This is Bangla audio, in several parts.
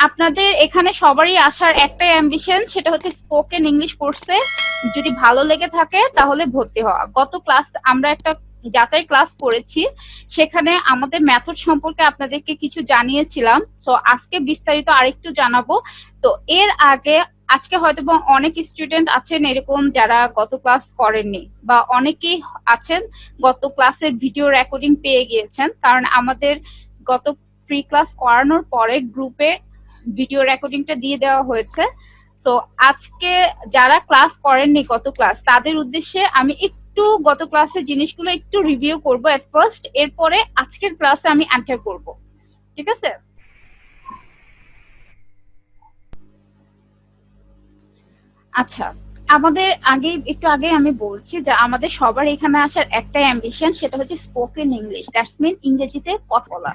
আপনাদের এখানে সবারই আসার একটাই অ্যাম্বিশন, সেটা হচ্ছে স্পোকেন ইংলিশ কোর্সে যদি ভালো লেগে থাকে তাহলে ভর্তি হওয়া। গত ক্লাস আমরা একটা যাচাই ক্লাস করেছি, সেখানে আমাদের মেথড সম্পর্কে আপনাদেরকে কিছু জানিয়েছিলাম। সো আজকে বিস্তারিত আরেকটু জানাবো। তো এর আগে আজকে হয়তো অনেক স্টুডেন্ট আছেন এরকম যারা গত ক্লাস করেননি, বা অনেকেই আছেন গত ক্লাসের ভিডিও রেকর্ডিং পেয়ে গিয়েছেন, কারণ আমাদের গত প্রি ক্লাস করানোর পরে গ্রুপে ভিডিও রেকর্ডিংটা দিয়ে দেওয়া হয়েছে। তো আজকে যারা ক্লাস করেননি গত ক্লাস, তাদের উদ্দেশ্যে আমি একটু গত ক্লাসের জিনিসগুলো একটু রিভিউ করব এট ফার্স্ট, এরপরে আজকের ক্লাসে আমি এন্টার করব। ঠিক আছে? আচ্ছা, আমাদের একটু আগে আমি বলছি যে আমাদের সবার এখানে আসার একটাই অ্যাম্বিশন, সেটা হচ্ছে স্পোকেন ইংলিশ, দ্যাটস মিন ইংরেজিতে কথা বলা।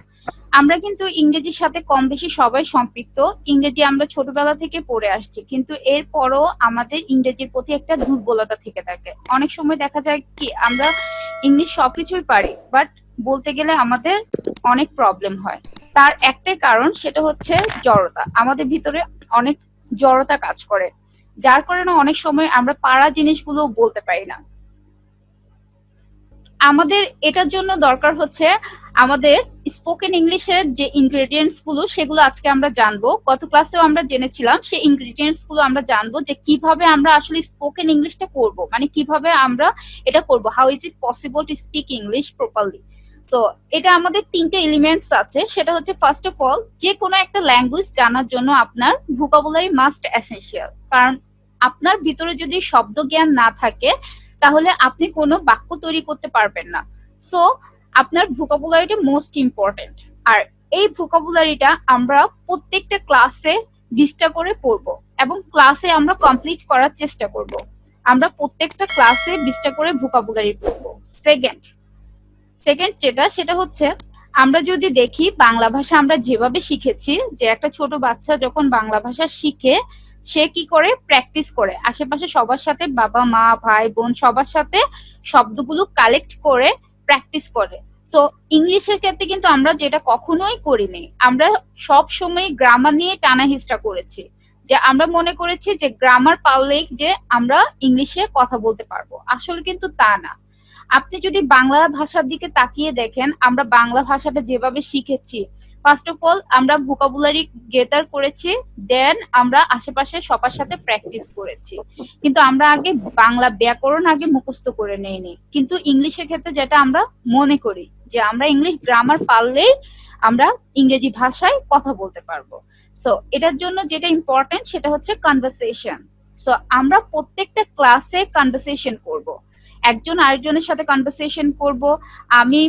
আমরা কিন্তু ইংরেজির সাথে কম বেশি সবাই সম্পৃক্ত। ইংরেজি আমরা ছোটবেলা থেকে পড়ে আসছি, কিন্তু এরপরও আমাদের ইংরেজির প্রতি একটা দুর্বলতা থেকে থাকে। অনেক সময় দেখা যায় কি আমরা ইংলিশ সবকিছুই পারি, বাট বলতে গেলে আমাদের অনেক প্রবলেম হয়। তার একটাই কারণ, সেটা হচ্ছে জড়তা। আমাদের ভিতরে অনেক জড়তা কাজ করে, যার কারণে অনেক সময় আমরা পারা জিনিসগুলো বলতে পারি না। আমাদের এটার জন্য দরকার হচ্ছে আমাদের স্পোকেন ইংলিশের যে ইনগ্রেডিয়েন্টস গুলো, সেগুলো আজকে আমরা জানবো। গত ক্লাসেও আমরা জেনেছিলাম, সেই ইনগ্রেডিয়েন্টস গুলো আমরা জানবো যে কিভাবে আমরা আসলে স্পোকেন ইংলিশটা করব, মানে কিভাবে আমরা এটা করব, how is it possible to speak English properly. তো এটা আমাদের তিনটে এলিমেন্টস আছে। সেটা হচ্ছে ফার্স্ট অফ অল, যে কোনো একটা ল্যাঙ্গুয়েজ জানার জন্য আপনার ভোকাবুলারি মাস্ট এসেনশিয়াল। কারণ আপনার ভিতরে যদি শব্দ জ্ঞান না থাকে, তাহলে আপনি কোনো বাক্য তৈরি করতে পারবেন না। সো আপনার ভোকাবুলারিটা মোস্ট ইম্পর্টেন্ট। আর এই ভোকাবুলারিটা আমরা প্রত্যেকটা ক্লাসে 20টা করে পড়বো, এবং ক্লাসে আমরা কমপ্লিট করার চেষ্টা করব। আমরা প্রত্যেকটা ক্লাসে 20টা করে ভোকাবুলারি পড়বো। সেকেন্ড সেটা হচ্ছে, আমরা যদি দেখি বাংলা ভাষা আমরা যেভাবে শিখেছি, যে একটা ছোট বাচ্চা যখন বাংলা ভাষা শিখে, সে কি করে প্র্যাকটিস করে, আশেপাশে সবার সাথে, বাবা মা ভাই বোন সবার সাথে শব্দগুলো কালেক্ট করে প্র্যাকটিস করে। তো ইংলিশের ক্ষেত্রে কিন্তু আমরা যেটা কখনোই করিনি, আমরা সব সময় গ্রামার নিয়ে টানা হিস্টা করেছি। যে আমরা মনে করেছি যে গ্রামার পারলেই যে আমরা ইংলিশে কথা বলতে পারবো, আসলে কিন্তু তা না। আপনি যদি বাংলা ভাষার দিকে তাকিয়ে দেখেন, আমরা বাংলা ভাষাটা যেভাবে শিখেছি, ফার্স্ট অফ অল আমরা ভোকাবুলারি গেদার করেছি, দেন আমরা আশেপাশে সবার সাথে প্র্যাকটিস করেছি। কিন্তু আমরা আগে বাংলা ব্যাকরণ আগে মুখস্থ করে নেইনি। কিন্তু ইংলিশের ক্ষেত্রে যেটা আমরা মনে করি, যে আমরা ইংলিশ গ্রামার পারলেই আমরা ইংরেজি ভাষায় কথা বলতে পারবো। সো এটার জন্য যেটা ইম্পর্টেন্ট, সেটা হচ্ছে কনভারসেশন। সো আমরা প্রত্যেকটা ক্লাসে কনভারসেশন করব, একজন আরেকজনের সাথে কনভারসেশন করব। আমি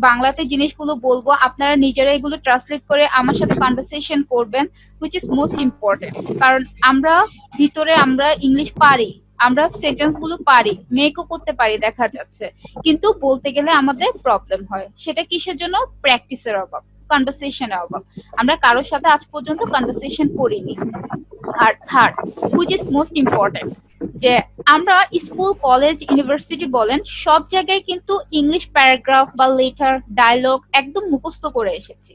বাংলাতে জিনিসগুলো বলবো, আপনারা নিজেরা এগুলো ট্রান্সলেট করে আমার সাথে কনভারসেশন করবেন, হুইচ ইজ মোস্ট ইম্পর্টেন্ট। কারণ আমরা ভিতরে আমরা ইংলিশ পারি, আমরা সেন্টেন্স গুলো পারি, মেকও করতে পারি দেখা যাচ্ছে, কিন্তু বলতে গেলে আমাদের প্রবলেম হয়। সেটা কিসের জন্য? প্র্যাকটিসের অভাব, কনভারসেশনের অভাব। আমরা কারোর সাথে আজ পর্যন্ত কনভারসেশন করিনি। আর third, which is most important, যে আমরা স্কুল কলেজ ইউনিভার্সিটি বলেন, সব জায়গায় কিন্তু ইংলিশ প্যারাগ্রাফ বা লেটার ডায়লগ একদম মুখস্থ করে এসেছি,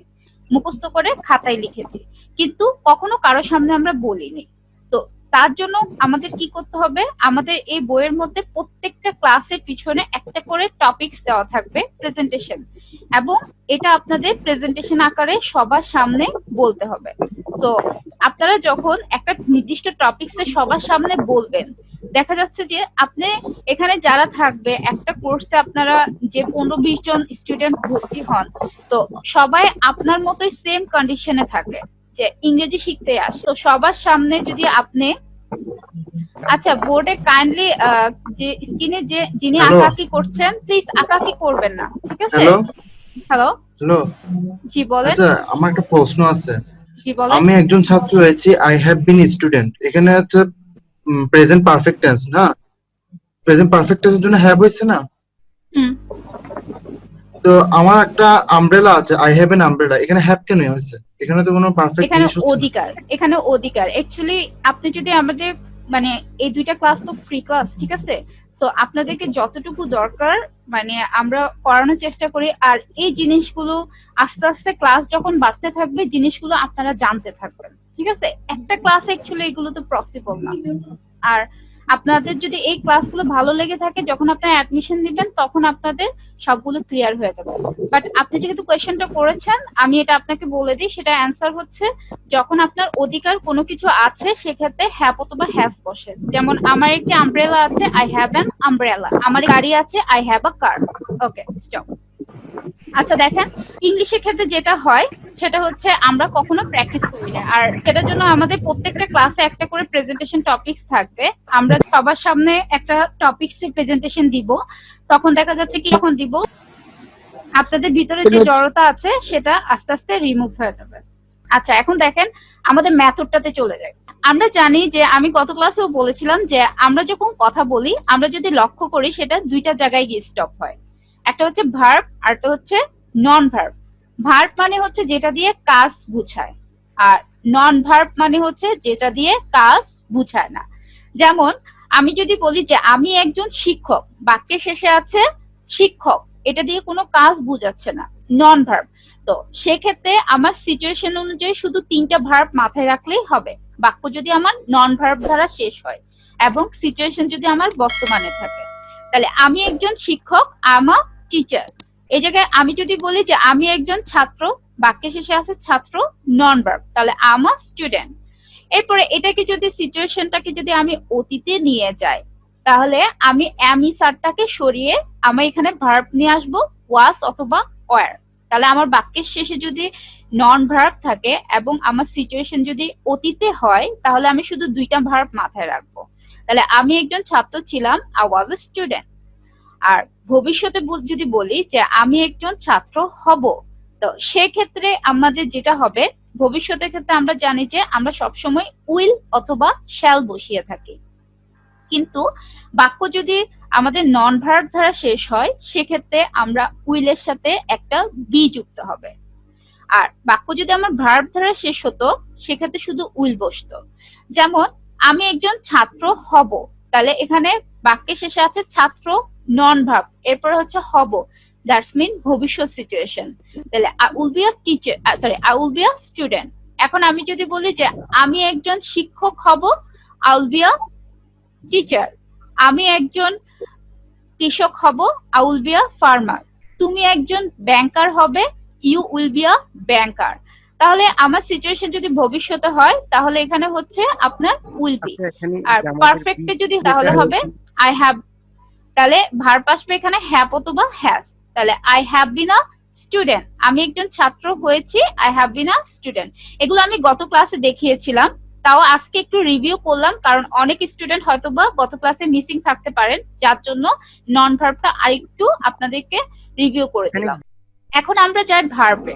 মুখস্থ করে খাতায় লিখেছি, কিন্তু কখনো কারোর সামনে আমরা বলিনি। তো তার জন্য আমাদের কি করতে হবে, আমাদের এই বইয়ের মধ্যে প্রত্যেকটা ক্লাসের পিছনে একটা করে টপিকস দেওয়া থাকবে, প্রেজেন্টেশন, এবং এটা আপনাদের প্রেজেন্টেশন আকারে সবার সামনে বলতে হবে। তো আপনারা যখন একটা নির্দিষ্ট টপিকসে সবার সামনে বলবেন, দেখা যাচ্ছে যে আপনি এখানে যারা থাকবে, একটা কোর্সে আপনারা যে 15-20 জন স্টুডেন্ট ভর্তি হন, তো সবাই আপনার মতোই সেম কন্ডিশনে থাকে, যে ইংরেজি শিখতে আসে। তো সবার সামনে যদি আপনি, আচ্ছা বোর্ডে কাইন্ডলি যে স্ক্রিনে যে যিনি হ্যালো আঁকাকি করছেন, প্লিজ আঁকাকি করবেন না, ঠিক আছে? হ্যালো হ্যালো, হ্যালো জি বলেন। আচ্ছা, আমার একটা প্রশ্ন আছে। জি বলেন। আমি একজন ছাত্র হয়েছি, আই হ্যাভ বিন স্টুডেন্ট। এখানে হচ্ছে প্রেজেন্ট পারফেক্ট টেন্স না, প্রেজেন্ট পারফেক্ট টেন্সের জন্য হ্যাভ হইছে না। হুম। তো আমার একটা আমব্রেলা আছে, আই হ্যাভ এন আমব্রেলা, এখানে হ্যাভ কেন হয়েছে? এখানে তো কোনো পারফেক্ট এখানে জিনিস হচ্ছে না। অধিকার, এখানে অধিকার অ্যাকচুয়ালি আপনি যদি আমাদের, মানে এই দুইটা ক্লাস তো ফ্রি ক্লাস, ঠিক আছে? সো আপনাদেরকে যতটুকু দরকার মানে আমরা করানোর চেষ্টা করি, আর এই জিনিসগুলো আস্তে আস্তে ক্লাস যখন বাড়তে থাকবে জিনিসগুলো আপনারা জানতে থাকবেন। ঠিক আছে, একটা ক্লাস অ্যাকচুয়ালি এগুলো তো পসিবল না। আর আপনাদের যদি এই ক্লাসগুলো ভালো লেগে থাকে, যখন আপনারা অ্যাডমিশন দিবেন তখন আপনাদের সবগুলো ক্লিয়ার হয়ে যাবে। বাট আপনি যেহেতু কোয়েশ্চেনটা করেছেন, আমি এটা আপনাকে বলে দিই, সেটা অ্যান্সার হচ্ছে যখন আপনার অধিকার কোনো কিছু আছে সেক্ষেত্রে হ্যাভ অথবা হ্যাজ বসে। যেমন আমার একটি আমব্রেলা আছে, আই হ্যাভ অ্যান আমব্রেলা। আমার গাড়ি আছে, I have a car. Okay, stop. আচ্ছা দেখেন, ইংলিশের ক্ষেত্রে যেটা হয় সেটা হচ্ছে আমরা কখনো প্র্যাকটিস করি না, আর সেটার জন্য আমাদের প্রত্যেকটা ক্লাসে একটা করে প্রেজেন্টেশন টপিকস থাকবে। আমরা সবার সামনে একটা টপিকস এর প্রেজেন্টেশন দিব, তখন দেখা যাচ্ছে কি যখন দিব আপনাদের ভিতরে যে জড়তা আছে সেটা আস্তে আস্তে রিমুভ হয়ে যাবে। আচ্ছা এখন দেখেন আমাদের মেথডটাতে চলে যায়। আমরা জানি যে আমি গত ক্লাসেও বলেছিলাম যে আমরা যখন কথা বলি আমরা যদি লক্ষ্য করি সেটা দুইটা জায়গায় গিয়ে স্টপ হয়। একটা হচ্ছে ভার্ব আর একটা হচ্ছে নন ভার্ব। ভার্ব মানে হচ্ছে যেটা দিয়ে কাজ বুঝায়, আর নন ভার্ব মানে হচ্ছে যেটা দিয়ে কাজ বুঝায় না। যেমন আমি যদি বলি যে আমি একজন শিক্ষক, বাক্যের শেষে আছে শিক্ষক, এটা দিয়ে কোনো কাজ বুঝাচ্ছে না, নন ভার্ব। তো সেক্ষেত্রে আমার সিচুয়েশন অনুযায়ী শুধু তিনটা ভার্ব মাথায় রাখলেই হবে, বাক্য যদি আমার নন ভার্ব দ্বারা শেষ হয় এবং সিচুয়েশন যদি আমার বর্তমানে থাকে। তাহলে আমি একজন শিক্ষক, আমার টিচার। এই জায়গায় আমি যদি বলি যে আমি একজন ছাত্র, বাক্যের শেষে আছে ছাত্র, নন ভার্ব, তাহলে আমার স্টুডেন্ট। এরপরে এটাকে যদি সিচুয়েশনটাকে যদি আমি অতীতে নিয়ে যাই, তাহলে আমি অ্যামি স্যারটাকে সরিয়ে আমি এখানে ভার্ব নিয়ে আসবো ওয়াজ অথবা ওয়ার। তাহলে আমার বাক্যের শেষে যদি নন ভার্ব থাকে এবং আমার সিচুয়েশন যদি অতীতে হয় তাহলে আমি শুধু দুইটা ভার্ব মাথায় রাখবো। তাহলে আমি একজন ছাত্র ছিলাম, আই ওয়াজ এ স্টুডেন্ট। আর ভবিষ্যতে যদি বলি যে আমি একজন ছাত্র হব, তো সেক্ষেত্রে আমাদের যেটা হবে ভবিষ্যতের ক্ষেত্রে আমরা জানি যে আমরা সবসময় উইল অথবা শ্যাল বসিয়ে থাকি, কিন্তু বাক্য যদি আমাদের নন ভার্ব দ্বারা শেষ হয় সেক্ষেত্রে আমরা উইলের সাথে একটা বি যুক্ত হবে। আর বাক্য যদি আমার ভার্ব দ্বারা শেষ হতো সেক্ষেত্রে শুধু উইল বসতো। যেমন আমি একজন ছাত্র হব, তাহলে এখানে বাক্যের শেষে আছে ছাত্র, নন ভার্ব, এরপর হচ্ছে হব, দ্যাটস মিন ভবিষ্যৎ সিচুয়েশন। তাহলে I will be a teacher, sorry I will be a student. এখন আমি যদি বলি যে আমি একজন শিক্ষক হব, I will be a teacher. আমি একজন কৃষক হব, I will be a farmer. তুমি একজন ব্যাংকার হবে, ইউ উইল বি আ ব্যাংকার। তাহলে আমার সিচুয়েশন যদি ভবিষ্যতে হয় তাহলে এখানে হচ্ছে আপনার উইল বি। আর পারফেক্টে যদি তাহলে হবে আই হ্যাভ, তাহলে ভার্ব আসবে এখানে হ্যাভ অথবা হ্যাজ। তাহলে I have been a student, আমি একজন ছাত্র হয়েছি, I have been a student. এগুলো আমি গত ক্লাসে দেখিয়েছিলাম, তাও আজকে একটু রিভিউ করলাম কারণ অনেক স্টুডেন্ট হয়তোবা গত ক্লাসে মিসিং থাকতে পারেন, যার জন্য নন ভার্বটা আরেকটু আপনাদেরকে রিভিউ করে দিলাম। এখন আমরা যাই ভার্বে।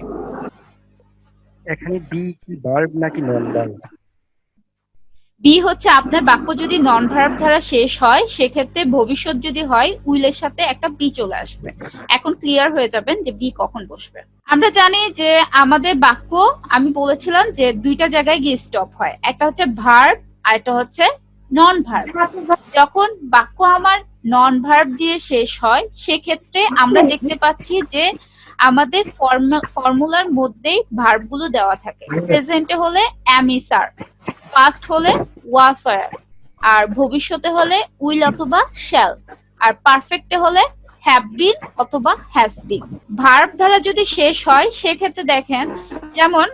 এখানে বি কি ভার্ব নাকি নন ভার্ব? বি হচ্ছে আপনার বাক্য যদি নন ভার্ব দ্বারা শেষ হয় সেক্ষেত্রে ভবিষ্যৎ যদি হয় উইলের সাথে একটা বি চলে আসবে। এখন ক্লিয়ার হয়ে যাবেন যে বি কখন বসবে। আমরা জানি যে আমাদের বাক্য আমি বলেছিলাম যে দুইটা জায়গায় গিয়ে স্টপ হয়, একটা হচ্ছে ভার্ব আর একটা হচ্ছে নন ভার্ব। যখন বাক্য আমার নন ভার্ব দিয়ে শেষ হয় সেক্ষেত্রে আমরা দেখতে পাচ্ছি যে আমাদের ফর্মুলার মধ্যেই ভার্ব গুলো দেওয়া থাকে। প্রেজেন্টে হলে am is are, পাস্ট হলে was were, আর ভবিষ্যতে হলে উইল অথবা শ্যাল, আর পারফেক্টে হলে হ্যাভ বিন অথবা হ্যাজ বিন। ভার্ব দ্বারা যদি শেষ হয় সেক্ষেত্রে দেখেন যেমন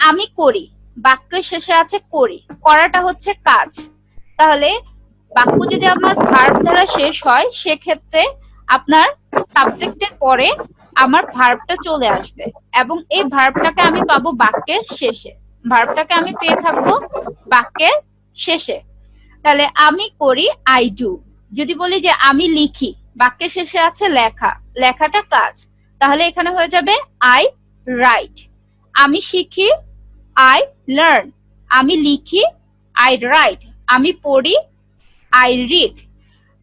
আমি করি, বাক্যের শেষে আছে করি, করাটা হচ্ছে কাজ। তাহলে বাক্য যদি আমার ভার্ব দ্বারা শেষ হয় সেক্ষেত্রে আপনার সাবজেক্টের পরে আমার ভার্বটা চলে আসবে এবং এই ভার্বটাকে আমি পাবো বাক্যের শেষে, ভার্বটাকে আমি পেয়ে থাকবো বাক্যের শেষে। তাহলে আমি করি আই ডু। যদি বলি যে আমি লিখি, বাক্যের শেষে আছে লেখা, লেখাটা কাজ, তাহলে এখানে হয়ে যাবে আই রাইট। আমি শিখি আই লার্ন, আমি লিখি আই রাইট, আমি পড়ি আই রিড।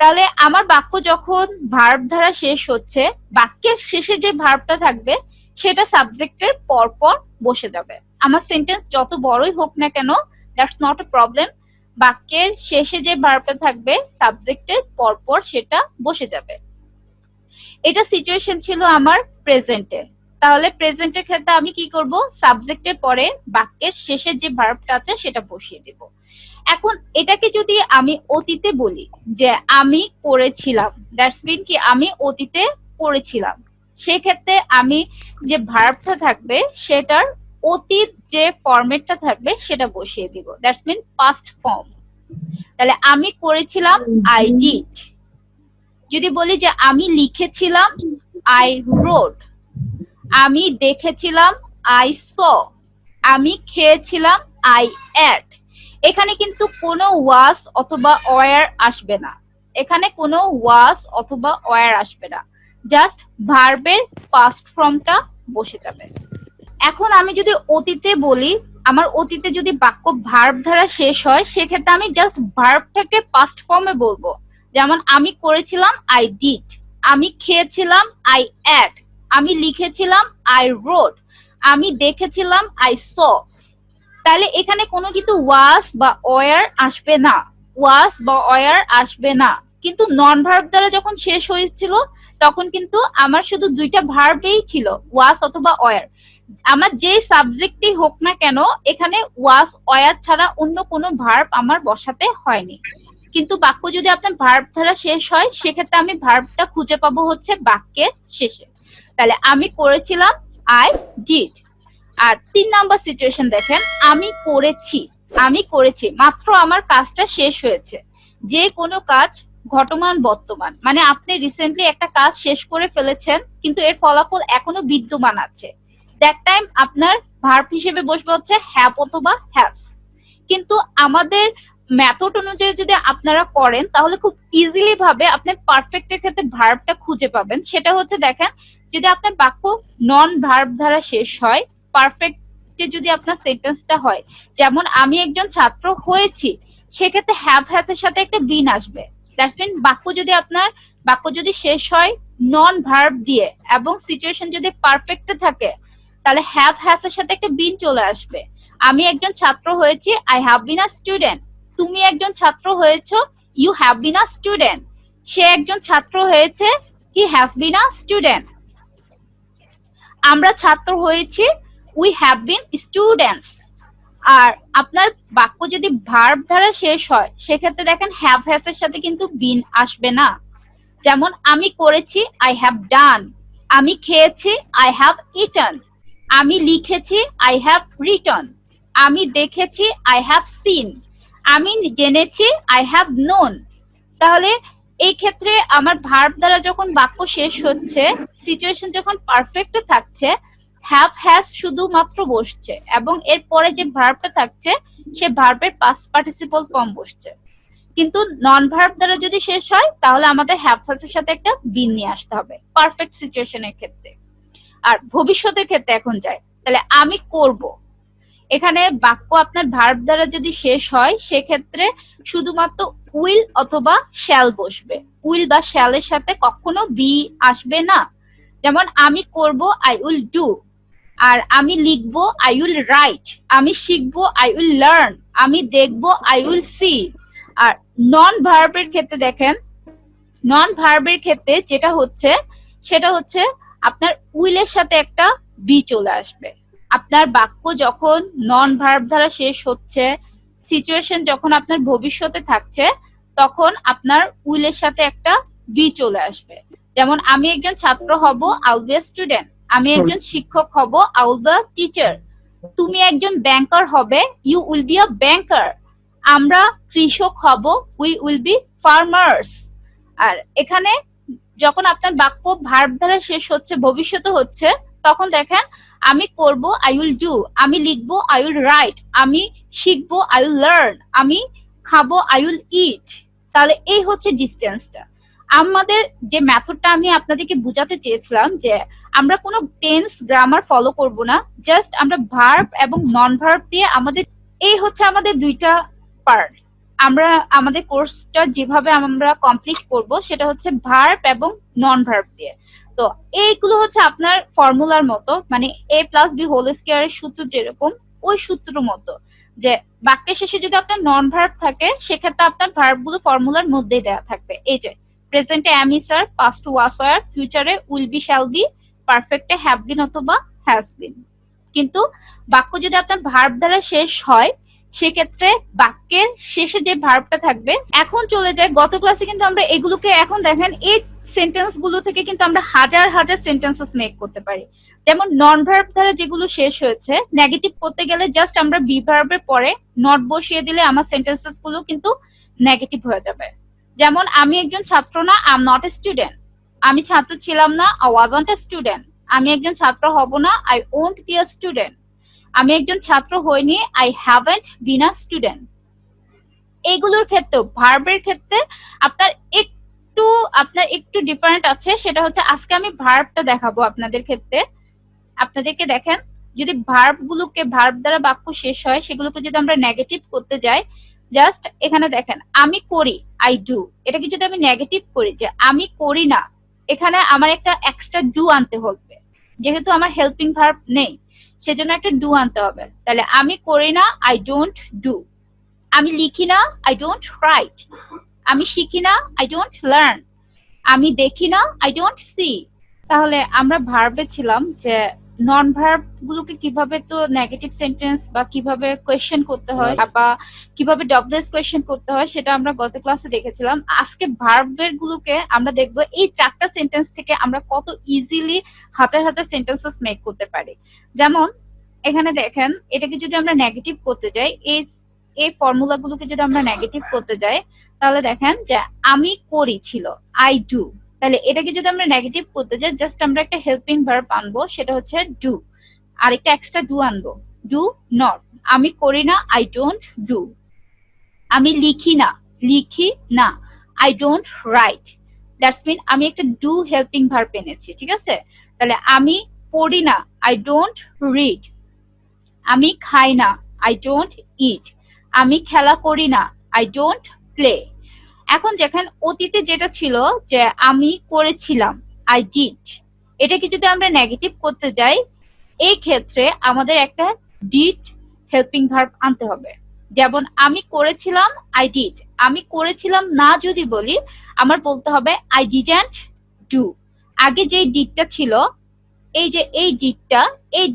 তাহলে আমার বাক্য যখন ভার্ব দ্বারা শেষ হচ্ছে বাক্যের শেষে যে ভার্বটা থাকবে সেটা সাবজেক্টের পরপর বসে যাবে। আমার সেন্টেন্স যত বড়ই হোক না কেন, দ্যাটস নট এ প্রবলেম, বাক্যের শেষে যে ভার্বটা থাকবে সাবজেক্টের পরপর সেটা বসে যাবে। এটা সিচুয়েশন ছিল আমার প্রেজেন্টে। তাহলে প্রেজেন্টের ক্ষেত্রে আমি কি করব, সাবজেক্টের পরে বাক্যের শেষের যে ভার্বটা আছে সেটা বসিয়ে দেব। এখন এটাকে যদি আমি অতীতে বলি যে আমি করেছিলাম, দ্যাটস মিন কি আমি অতীতে করেছিলাম, সেক্ষেত্রে আমি যে ভার্বটা থাকবে সেটার অতীত যে ফরম্যাটটা থাকবে সেটা বসিয়ে দিব, দ্যাটস মিন পাস্ট ফর্ম। তাহলে আমি করেছিলাম আই ডিড। যদি বলি যে আমি লিখেছিলাম আই রোট, আমি দেখেছিলাম আই স, আমি খেয়েছিলাম আই এট। এখানে কিন্তু কোনো ওয়াজ অথবা ওয়ার আসবে না, এখানে কোনো ওয়াজ অথবা ওয়ার আসবে না, জাস্ট ভার্বের পাস্ট ফর্মটা বসে যাবে। এখন আমি যদি অতীতে বলি, আমার অতীতে যদি বাক্য ভার্ব দ্বারা শেষ হয় সেক্ষেত্রে আমি জাস্ট ভার্বটাকে পাস্ট ফর্মে বলবো। যেমন আমি করেছিলাম আই ডিড, আমি খেয়েছিলাম আই এট, আমি লিখেছিলাম আই রোট, আমি দেখেছিলাম আই স। তাহলে এখানে কোনো কিন্তু ওয়াজ বা ওয়ার আসবে না, ওয়াজ বা ওয়ার আসবে না। কিন্তু নন ভার্ব দ্বারা যখন শেষ হয়েছিল তখন কিন্তু আমার শুধু দুইটা ভার্বই ছিল, ওয়াজ অথবা ওয়ার। আমার যে সাবজেক্টই হোক না কেন এখানে ওয়াজ ওয়ার ছাড়া অন্য কোনো ভার্ব আমার বসাতে হয়নি। কিন্তু বাক্য যদি আপনার ভার্ব দ্বারা শেষ হয় সেক্ষেত্রে আমি ভার্বটা খুঁজে পাবো হচ্ছে বাক্যের শেষে। তাহলে আমি করেছিলাম আই ডিড। আর 3 নাম্বার সিচুয়েশন দেখেন, আমি করেছি, আমি করেছি মাত্র আমার কাজটা শেষ হয়েছে। যে কোনো কাজ ঘটমান বর্তমান, মানে আপনি রিসেন্টলি একটা কাজ শেষ করে ফেলেছেন কিন্তু এর ফলাফল এখনো বিদ্যমান আছে, দ্যাট টাইম আপনার ভার্ব হিসেবে বসবে হচ্ছে হ্যাভ অথবা হ্যাজ। কিন্তু আমাদের মেথড অনুযায়ী যদি আপনারা করেন তাহলে খুব ইজিলি ভাবে আপনি পারফেক্টের ক্ষেত্রে ভার্বটা খুঁজে পাবেন। সেটা হচ্ছে দেখেন, যদি আপনার বাক্য নন ভার্ব দ্বারা শেষ হয়, পারফেক্টে যদি আপনার সেন্টেন্সটা হয় যেমন আমি একজন ছাত্র হয়েছি, সেক্ষেত্রে হ্যাভ হ্যাজ এর সাথে একটা বিন আসবে। দ্যাটস মিন বাক্য যদি শেষ হয় নন ভার্ব দিয়ে এবং সিচুয়েশন যদি পারফেক্টে থাকে তাহলে হ্যাভ হ্যাজ এর সাথে একটা বিন চলে আসবে। আমি একজন ছাত্র হয়েছি, I have been a student. তুমি একজন ছাত্র হয়েছো, you have been a student. সে একজন ছাত্র হয়েছে, he has been a student. আমরা ছাত্র হয়েছি, উই হ্যাভ বিন স্টুডেন্টস। আর আপনার বাক্য যদি ভার্ব দ্বারা শেষ হয় সেক্ষেত্রে দেখেন হ্যাভ হ্যাজ এর সাথে কিন্তু বিন আসবে না। যেমন আমি করেছি, আই হ্যাভ ডান। আমি খেয়েছি, আই হ্যাভ ইটন। আমি লিখেছি, আই হ্যাভ রিটন। আমি দেখেছি, আই হ্যাভ সিন। আমি জেনেছি, আই হ্যাভ নোন। তাহলে এই ক্ষেত্রে আমার ভার্ব দ্বারা যখন বাক্য শেষ হচ্ছে, সিচুয়েশন যখন পারফেক্ট থাকছে, হ্যাভ হ্যাজ শুধুমাত্র বসছে এবং এর পরে যে ভার্বটা থাকছে সে ভার্বের পাস্ট পার্টিসিপল ফর্ম বসছে। কিন্তু নন ভার্ব দ্বারা যদি শেষ হয় তাহলে আমাদের হ্যাভ হ্যাজ এর সাথে একটা বিন নিয়ে আসতে হবে পারফেক্ট সিচুয়েশনের ক্ষেত্রে। আর ভবিষ্যতের ক্ষেত্রে এখন যায়, তাহলে আমি করব, এখানে বাক্য আপনার ভার্ব দ্বারা যদি শেষ হয় সেক্ষেত্রে শুধুমাত্র উইল অথবা শ্যাল বসবে। উইল বা শ্যালের সাথে কখনো বি আসবে না। যেমন আমি করব, আই উইল ডু। আর আমি লিখবো, আই উইল রাইট। আমি শিখবো, আই উইল লার্ন। আমি দেখবো, আই উইল সি। আর নন ভার্বের ক্ষেত্রে দেখেন, নন ভার্বের ক্ষেত্রে যেটা হচ্ছে সেটা হচ্ছে আপনার উইলের সাথে একটা বি চলে আসবে। আপনার বাক্য যখন নন ভার্ব দ্বারা শেষ হচ্ছে, সিচুয়েশন যখন আপনার ভবিষ্যতে থাকছে, তখন আপনার উইলের সাথে একটা বি চলে আসবে। যেমন আমি একজন ছাত্র হব, I will be a student. আমি একজন শিক্ষক হব, I will be a teacher. তুমি একজন ব্যাংকার হবে, ইউ উইল বি আ ব্যাংকার। আমরা কৃষক হব, উই উইল বি ফার্মার্স। আর এখানে যখন আপনার বাক্য ভার্ব দ্বারা শেষ হচ্ছে, ভবিষ্যতে হচ্ছে, তখন দেখেন আমি করব, আই উইল ডু। আমি লিখব, আই উইল রাইট। আমি শিখব, আই উইল লার্ন। আমি খাবো, আই উইল ইট। তাহলে এই হচ্ছে ডিসটেন্সটা। আমাদের যে মেথডটা আমি আপনাদেরকে বোঝাতে চেয়েছিলাম যে আমরা কোনো টেন্স গ্রামার ফলো করব না, জাস্ট আমরা ভার্ব এবং নন ভার্ব দিয়ে এই হচ্ছে আমাদের দুইটা পার্ট। আমরা আমাদের কোর্সটা যেভাবে আমরা কমপ্লিট করব সেটা হচ্ছে ভার্ব এবং নন ভার্ব দিয়ে। তো এইগুলো হচ্ছে আপনার ফর্মুলার মতো, মানে a প্লাস বি হোল স্কয়ারের সূত্র যেরকম ওই সূত্রের মতো, যে বাক্যের শেষে যদি আপনার নন ভার্ব থাকে সেক্ষেত্রে আপনার ভার্ব গুলো ফর্মুলার মধ্যেই দেওয়া থাকবে। এই যে প্রেজেন্টে am is are, past was are, ফিউচারে will be shall be, পারফেক্টে have been অথবা has been। কিন্তু বাক্য যদি আপনার ভার্ব দ্বারা শেষ হয় সেক্ষেত্রে বাক্যের শেষে যে ভার্বটা থাকবে। এখন চলে যায় গত ক্লাসে কিন্তু আমরা এগুলোকে, এখন দেখেন এই সেন্টেন্স গুলো থেকে কিন্তু আমরা হাজার হাজার সেন্টেন্সেস মেক করতে পারি। যেমন নন ভার্ব দ্বারা যেগুলো শেষ হয়েছে, নেগেটিভ করতে গেলে জাস্ট আমরা বি ভার্বের পরে নট বসিয়ে দিলে আমার সেন্টেন্সেস গুলো কিন্তু নেগেটিভ হয়ে যাবে। যেমন আমি একজন ছাত্র না, I am not a student. আমি ছাত্র ছিলাম না, আই ওয়াজন্ট এ স্টুডেন্ট। আমি একজন ছাত্র হব না, I won't be a student. আমি একজন ছাত্র হইনি, I haven't been a student. এইগুলোর ক্ষেত্রে ভার্বের ক্ষেত্রে আপনার একটু ডিফারেন্ট আছে। সেটা হচ্ছে আজকে আমি ভার্বটা দেখাবো আপনাদের ক্ষেত্রে। আপনাদেরকে দেখেন, যদি ভার্ব দ্বারা বাক্য শেষ হয় সেগুলোকে যদি আমরা নেগেটিভ করতে যাই, জাস্ট এখানে দেখেন আমি করি, আই ডু। এটাকে যদি আমি নেগেটিভ করি যে আমি করি না, এখানে আমার একটা এক্সট্রা ডু আনতে হবে। যেহেতু আমার হেল্পিং ভার্ব নেই সেজন্য একটা ডু আনতে হবে। তাহলে আমি করি না, আই ডোন্ট ডু। আমি লিখি না, আই ডোন্ট রাইট। আমি শিখি না, আই ডোন্ট লার্ন। আমি দেখি না, আই ডোন্ট সি। তাহলে আমরা ভার্বে ছিলাম যে নন ভার্ব গুলোকে কিভাবে তো নেগেটিভ সেন্টেন্স বা কিভাবে কোয়েশ্চেন করতে হয় বা কিভাবে ডব্লিউএস কোয়েশ্চেন করতে হয় সেটা আমরা গত ক্লাসে দেখেছিলাম। আজকে ভার্বের গুলোকে আমরা দেখবো এই চারটা সেন্টেন্স থেকে আমরা কত ইজিলি হাজার হাজার সেন্টেন্সেস মেক করতে পারি। যেমন এখানে দেখেন, এটাকে যদি আমরা নেগেটিভ করতে যাই, এই ফর্মুলা গুলোকে যদি আমরা নেগেটিভ করতে যাই, তাহলে দেখেন যে আমি করি ছিল, আই ডু। তাহলে এটাকে যদি আমরা নেগেটিভ করতে যাই, জাস্ট আমরা একটা হেল্পিং ভার্ব আনবো, সেটা হচ্ছে ডু। আর একটা এক্সট্রা ডু আনবো, ডু নট। আমি করি না, আই ডোন্ট ডু। আমি লিখি না, লিখি না, I don't write. That's mean আমি একটা ডু হেল্পিং ভার্ব এনেছি, ঠিক আছে? তাহলে আমি পড়ি না, আই ডোন্ট রিড। আমি খাই না, আই ডোন্ট ইট। আমি খেলা করি না, আই ডোন্ট প্লে। এখন দেখেন অতীতে যেটা ছিল যে আমি করেছিলাম, আই ডিড, এটাকে যদি আমরা নেগেটিভ করতে যাই, এই ক্ষেত্রে আমাদের একটা ডিড হেল্পিং ভার্ব আনতে হবে। যেমন আমি করেছিলাম, আই ডিড। আমি করেছিলাম না যদি বলি, আমার বলতে হবে আই ডিডন্ট ডু। আগে যে ডিডটা ছিল, এই যে এই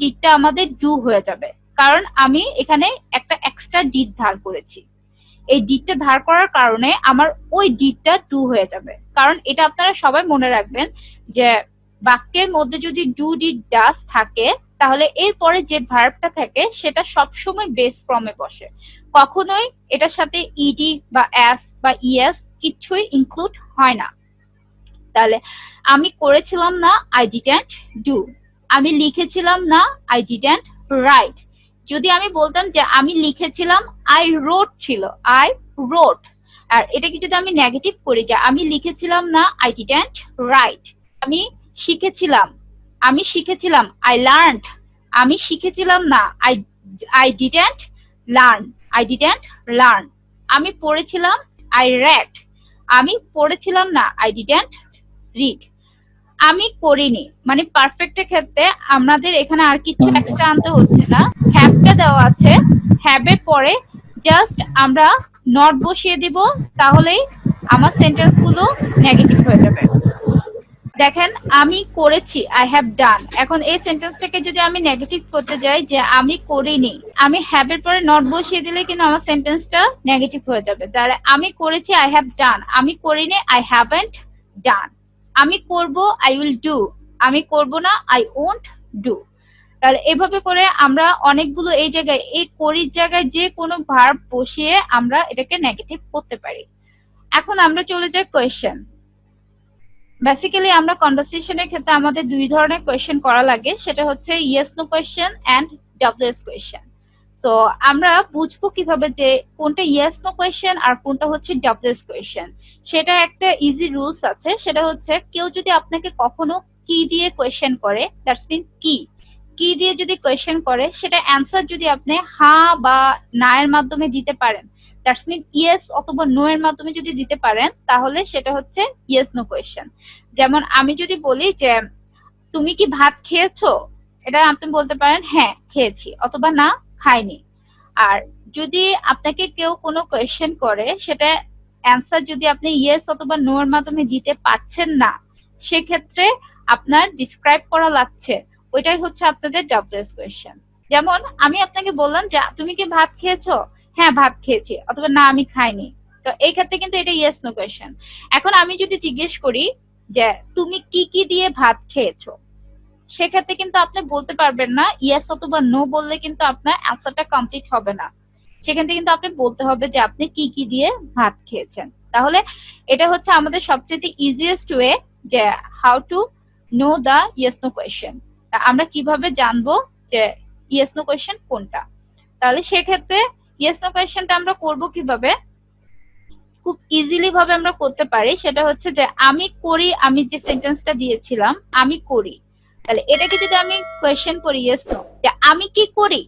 ডিডটা আমাদের ডু হয়ে যাবে, কারণ আমি এখানে একটা এক্সট্রা ডিড ধার করেছি। এই ডিডটা ধার করার কারণে আমার ওই ডিডটা ডু হয়ে যাবে। কারণ এটা আপনারা সবাই মনে রাখবেন যে বাক্যের মধ্যে যদি ডু ডিড ডাস থাকে, তাহলে এরপরে যে ভার্বটা থাকে সেটা সবসময় বেস ফর্মে বসে, কখনোই এটার সাথে ইডি বা এস বা ইএস কিছুই ইনক্লুড হয় না। তাহলে আমি করেছিলাম না, আই ডিডন্ট ডু। আমি লিখেছিলাম না, আই ডিডন্ট রাইট। যদি আমি বলতাম যে আমি লিখেছিলাম, আই রোট ছিল, আই রোট। আর এটাকে যদি আমি নেগেটিভ করি যে আমি লিখেছিলাম না, আই ডিডন্ট রাইট। আমি শিখেছিলাম, আই লার্নড। আমি শিখেছিলাম না, আই ডিডন্ট লার্ন। আমি পড়েছিলাম, আই রেড। আমি পড়েছিলাম না, আই ডিডন্ট রিড। আমি করিনি, মানে পারফেক্টের ক্ষেত্রে আমাদের এখানে আর কিছু এক্সট্রা আনতে হচ্ছে না, হ্যাভটা দেওয়া আছে। হ্যাভের পরে জাস্ট আমরা নট বসিয়ে দিব, তাহলেই আমার সেন্টেন্স গুলো নেগেটিভ হয়ে যাবে। দেখেন আমি করেছি, আই হ্যাভ ডান। এখন এই সেন্টেন্সটাকে যদি আমি নেগেটিভ করতে যাই যে আমি করিনি, আমি হ্যাভের পরে নট বসিয়ে দিলে কিন্তু আমার সেন্টেন্সটা নেগেটিভ হয়ে যাবে। তাহলে আমি করেছি, আই হ্যাভ ডান। আমি করিনি, আই হ্যাভেন্ট ডান। আমি করব, আই উইল ডু। আমি করব না, আই ওন্ট ডু। তাহলে এভাবে করে আমরা অনেকগুলো এই জায়গায়, এই করির জায়গায় যে কোনো ভার্ব বসিয়ে আমরা এটাকে নেগেটিভ করতে পারি। এখন আমরা চলে যাই কোয়েশ্চেন। বেসিক্যালি আমরা কনভারসেশনের ক্ষেত্রে আমাদের দুই ধরনের কোয়েশ্চেন করা লাগে, সেটা হচ্ছে yes no question and WH question. So আমরা বুঝবো কিভাবে যে কোনটা ইয়েস নো কোয়েশ্চেন আর কোনটা হচ্ছে ডব্লিউএস কোয়েশ্চেন। সেটা একটা ইজি রুলস আছে, সেটা হচ্ছে কেউ যদি আপনাকে কখনো কি দিয়ে কোয়েশ্চেন করে, দ্যাটস মিন কি দিয়ে যদি কোয়েশ্চেন করে, সেটা অ্যান্সার যদি আপনি হ্যাঁ বা না এর মাধ্যমে দিতে পারেন, দ্যাটস মিন ইয়েস অথবা নো এর মাধ্যমে যদি দিতে পারেন, তাহলে সেটা হচ্ছে ইয়েস নো কোয়েশ্চেন। যেমন আমি যদি বলি যে তুমি কি ভাত খেয়েছো, এটা আপনি বলতে পারেন হ্যাঁ খেয়েছি অথবা না খাইনি। আর যদি আপনাকে কেউ কোনো কোয়েশ্চেন করে, সেটা অ্যান্সার যদি আপনি ইয়েস অথবা নো এর মাধ্যমে দিতে পারছেন না, সেক্ষেত্রে আপনার ডিসক্রাইব করা লাগছে, ওইটাই হচ্ছে আপনাদের ডব্লিউএস কোয়েশ্চেন। যেমন আমি আপনাকে বললাম যে তুমি কি ভাত খেয়েছো, হ্যাঁ ভাত খেয়েছি, অথবা না আমি খাইনি, তো এই ক্ষেত্রে কিন্তু এটা ইয়েস নো কোয়েশ্চেন। এখন আমি যদি জিজ্ঞেস করি যে তুমি কি কি দিয়ে ভাত খেয়েছো, সেক্ষেত্রে কিন্তু আপনি বলতে পারবেন না ইয়েস অথবা নো বললে কিন্তু আপনার অ্যান্সারটা কমপ্লিট হবে না। সেখান থেকে কিন্তু আপনি বলতে হবে যে আপনি কি কি দিয়ে ভাত খেয়েছেন। তাহলে এটা হচ্ছে আমাদের সবচেয়ে ইজিয়েস্ট ওয়ে যে how to know the yes no question, আমরা কিভাবে জানবো যে ইয়েস নো কোয়েশ্চেন কোনটা। তাহলে সেক্ষেত্রে ইয়েস নো কোয়েশ্চেনটা আমরা করব কিভাবে, খুব ইজিলি ভাবে আমরা করতে পারি। সেটা হচ্ছে যে আমি করি, আমি যে সেন্টেন্সটা দিয়েছিলাম আমি করি, তাহলে এটাকে যদি আমি কোয়েশ্চেন করি ইয়েস নো, যে আমি কি করি,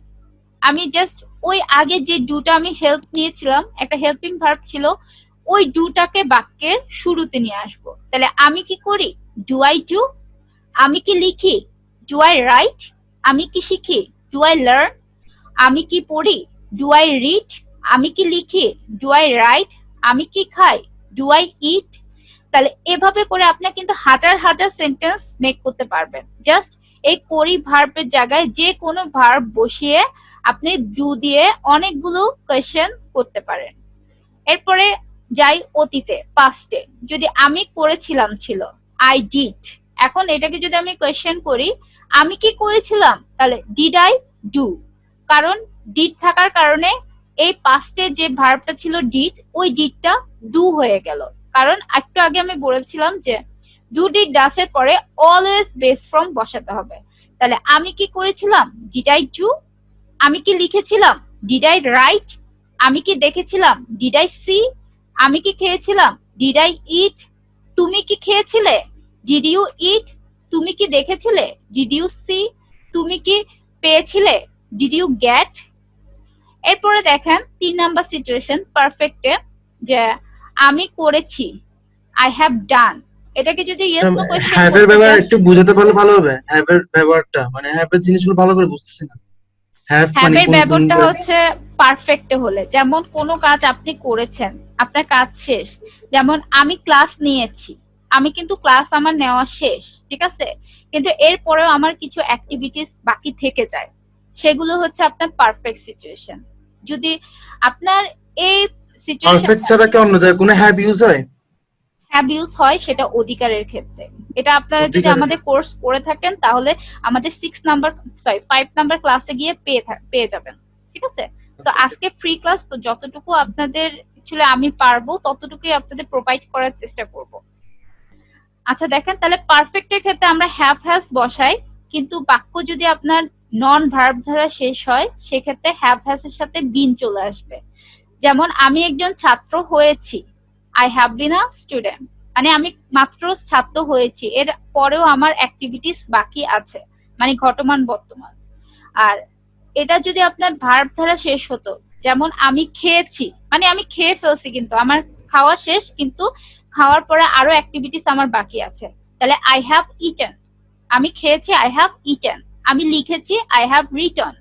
আমি জাস্ট ওই আগে যে ডুটা আমি হেল্প নিয়েছিলাম, একটা হেল্পিং ভার্ব ছিল, ওই ডুটাকে বাক্যের শুরুতে নিয়ে আসবো। তাহলে আমি কি করি, ডু আই ডু। আমি কি লিখি, ডু আই রাইট। আমি কি শিখি, ডু আই লার্ন। আমি কি পড়ি, ডু আই রিড। আমি কি লিখি, ডু আই রাইট। আমি কি খাই, ডু আই ইট। তাহলে এভাবে করে আপনি কিন্তু হাজার হাজার সেন্টেন্স মেক করতে পারবেন। জাস্ট এই করি ভার্বের জায়গায় যে কোনো ভার্ব বসিয়ে আপনি ডু দিয়ে অনেকগুলো কোয়েশ্চেন করতে পারেন। এরপরে যাই অতীতে, পাস্টে, যদি আমি করেছিলাম ছিল আই ডিড। এখন এটাকে যদি আমি কোয়েশ্চেন করি আমি কি করেছিলাম, তাহলে ডিড আই ডু। কারণ ডিড থাকার কারণে এই পাস্টে যে ভার্বটা ছিল ডিড, ওই ডিডটা ডু হয়ে গেল। কারণ একটু আগে আমি বলেছিলাম যে ডু ডিড ডাস এর পরে অলওয়েজ বেস ফর্ম বসাতে হবে। তাহলে আমি কি করেছিলাম, ডিড আই ডু। আমি কি লিখেছিলাম, ডিড আই রাইট। আমি কি দেখেছিলাম, ডিড আই সি। আমি কি খেয়েছিলাম, ডিড আই ইট। তুমি কি খেয়েছিলে, ডিড ইউ ইট। তুমি কি দেখেছিলে, ডিড ইউ সি। তুমি কি পেয়েছিলে, ডিড ইউ গেট। এরপরে দেখেন 3 নাম্বার সিচুয়েশন পারফেক্টে, যে আমি করেছি, আই হ্যাভ ডান। এটাকে যদি ইয়েস নো কোশ্চেন হ্যাভ এর ব্যবহার একটু বুঝাতে পারলে ভালো হবে। হ্যাভ এর ব্যবহারটা মানে হ্যাভ এর জিনিসগুলো ভালো করে বুঝতেছি না। হ্যাভ মানে হ্যাভের কোন কোন ব্যবহারটা হচ্ছে পারফেক্টে হলে, যেমন কোনো কাজ আপনি করেছেন, আপনার কাজ শেষ। যেমন আমি ক্লাস নিয়েছি, আমি কিন্তু ক্লাস আমার নেওয়া শেষ, ঠিক আছে, কিন্তু এরপরেও আমার কিছু অ্যাক্টিভিটিস বাকি থেকে যায়, সেগুলো হচ্ছে আপনার পারফেক্ট সিচুয়েশন। যদি আপনার এই সিচুয়েশন পারফেক্ট ছাড়া কি অন্য জায়গায় কোনো হ্যাভ ইউজ হয়? হ্যাভ ইউজ হয়, সেটা অধিকারের ক্ষেত্রে। এটা আপনারা যদি অধিকারের আমাদের কোর্স করে থাকেন তাহলে আমাদের 5 নাম্বার ক্লাসে গিয়ে পেয়ে যাবেন, ঠিক আছে। তো আজকে ফ্রি ক্লাস, তো যতটুকু আপনাদের অ্যাকচুয়ালি আমি পারবো ততটুকুই আপনাদের প্রোভাইড করার চেষ্টা করব। আচ্ছা দেখেন, তাহলে পারফেক্টের ক্ষেত্রে আমরা হ্যাভ হ্যাজ বসাই, কিন্তু বাক্য যদি আপনার নন ভার্ব দ্বারা শেষ হয় সেক্ষেত্রে হ্যাভ হ্যাজ এর সাথে বিন চলে আসবে। যেমন আমি একজন ছাত্র হয়েছি, I have been a student, মানে আমি মাত্র ছাত্র হয়েছি, এর পরেও আমার অ্যাক্টিভিটিস বাকি আছে, মানে ঘটমান বর্তমান। আর এটা যদি আপনার ভার্ব দ্বারা শেষ হতো, যেমন আমি খেয়েছি, মানে আমি খেয়ে ফেলছি কিন্তু আমার খাওয়া শেষ, কিন্তু খাওয়ার পরে আরো অ্যাক্টিভিটিস আমার বাকি আছে, তাহলে আই হ্যাভ ইটেন। আমি খেয়েছি, আই হ্যাভ ইটেন। আমি লিখেছি, আই হ্যাভ রিটন।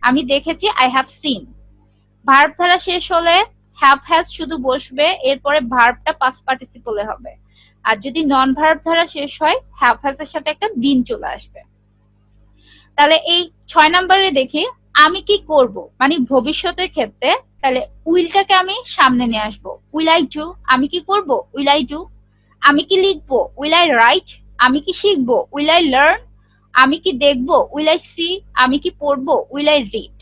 আমি দেখেছি, আই হ্যাভ সিন। ভার্ব দ্বারা শেষ হলে হ্যাভ হ্যাজ শুধু বসবে, এরপরে ভার্বটা পাস্ট পার্টিসিপলে হবে। আর যদি নন ভার্ব দ্বারা শেষ হয় হ্যাভ হ্যাজ এর সাথে একটা বিন চলে আসবে। তাহলে এই 6 নম্বরে দেখি আমি কি করব, মানে ভবিষ্যতের ক্ষেত্রে, তাহলে উইলটাকে আমি সামনে নিয়ে আসবো, উইল আই ডু। আমি কি করব, উইল আই ডু। আমি কি লিখবো, উইল আই রাইট। আমি কি শিখবো, উইল আই লার্ন। আমি কি দেখবো, উইল আই সি। আমি কি পড়বো, উইল আই রিড।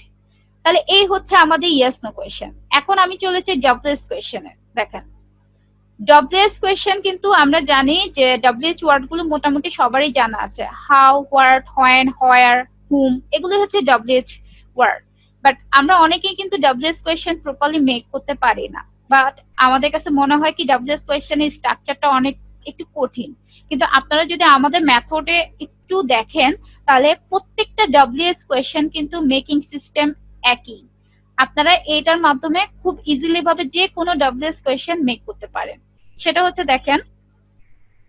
তাহলে এই হচ্ছে আমাদের ইয়েস নো কোয়েশ্চেন। এখন আমি চলেছি ডব্লিউএস কোয়েশ্চেনে। দেখেন ডব্লিউএস কোয়েশ্চেন কিন্তু আমরা জানি যে ডব্লিউএস ওয়ার্ড গুলো মোটামুটি সবারই জানা আছে, হাউ, হোয়াট, হোয়েন, হোয়ার, হুম, এগুলো হচ্ছে ডব্লিউএস ওয়ার্ড। বাট আমরা অনেকেই কিন্তু ডব্লিউএস কোয়েশ্চেন প্রপারলি মেক করতে পারি না, বাট আমাদের কাছে মনে হয় কি ডব্লিউএস কোয়েশ্চেনের স্ট্রাকচারটা অনেক একটু কঠিন। কিন্তু আপনারা যদি আমাদের মেথডে একটু দেখেন তাহলে প্রত্যেকটা ডব্লিউএস কোয়েশ্চেন কিন্তু মেকিং সিস্টেম একই। আপনারা এটার মাধ্যমে খুব ইজিলি ভাবে যে কোনো ডব্লিউএস কোয়েশ্চেন মেক করতে পারেন। সেটা হচ্ছে দেখেন,